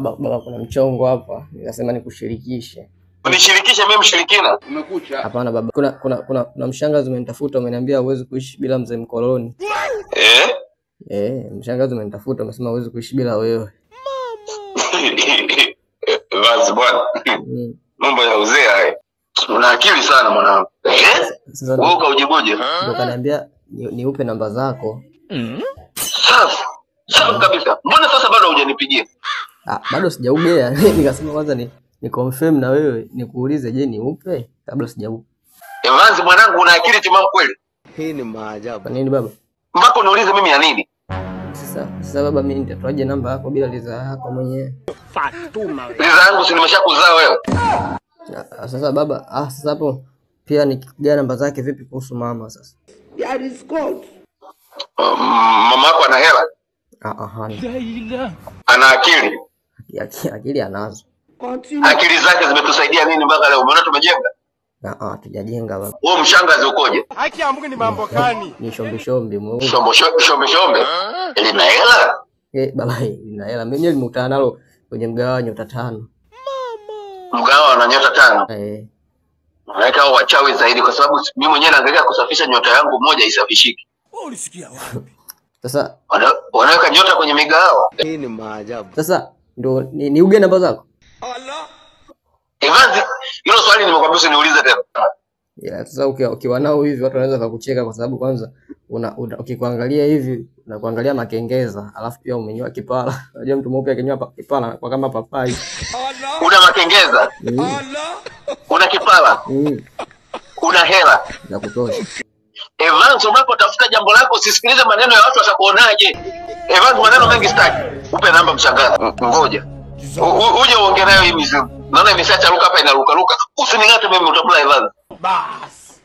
Baba kuna mchongo hapa. Nikasema nikushirikishe. Unishirikishe mimi mshirikina? Umekucha. Hapana baba. Kuna mshangazi umenitafuta, umeniambia huwezi kuishi bila mzee mkoloni. Mshangazi umenitafuta, umesema huwezi kuishi bila wewe. Basi bwana. Mambo ya uzee haya. Una akili sana mwanangu. Wewe ukaujibuje? Ndio kaniambia niupe namba zako. Sawa kabisa. Mbona sasa bado hujanipigia? Bado sijaugea. Nikasema kwanza ni confirm na wewe, nikuulize je niupe kabla sijaupa. Evanzi mwanangu, una akili timamu kweli? Hii ni maajabu. Kwa nini baba? Mpaka uniulize mimi ya nini? Sasa baba, mimi nitatoaje namba yako bila ridhaa yako mwenyewe? Fatuma wewe. Ridhaa yangu si nimeshakuzaa wewe. Sasa baba, sasa hapo pia nikipiga namba zake vipi kuhusu mama sasa? That is gold. Mama yako ana hela? Ana akili? Akili anazo. Akili zake zimetusaidia nini mpaka leo? Umeona tumejenga? Tujajenga baba. Wewe mshangazi ukoje? Haki ya Mungu ni mambo gani? Ni shombe mwe. Shombe. Lina hela? Baba lina hela. Mimi nilimkutana nalo kwenye mgawa nyota 5. Mgawa na nyota 5? Naweka wachawi zaidi kwa sababu mimi mwenyewe naangalia kusafisha nyota yangu moja isafishiki. Wewe ulisikia wapi? Sasa wanaweka nyota kwenye migawa. Hii ni maajabu. Sasa ndio ni uge namba zako? Allah. Evanzi, hilo swali nimekwambia usiniulize tena. Sasa ukiwa nao hivi watu wanaweza kukucheka kwa sababu kwanza ukikuangalia hivi na kuangalia makengeza, alafu pia umenyoa kipala. Unajua mtu mweupe akinyoa kipala kwa kama papai. Una makengeza? Una kipala? Una hela? Na kutosha. Evans, unapotafuta jambo lako usisikilize maneno ya watu watakuonaje. Evans, maneno mengi sitaki. Upe namba mshangazi. Ngoja. Uje uongee nayo hii mizimu. Naona imeshacharuka hapa inaruka. Usiningate mimi utakula Evans. Bas.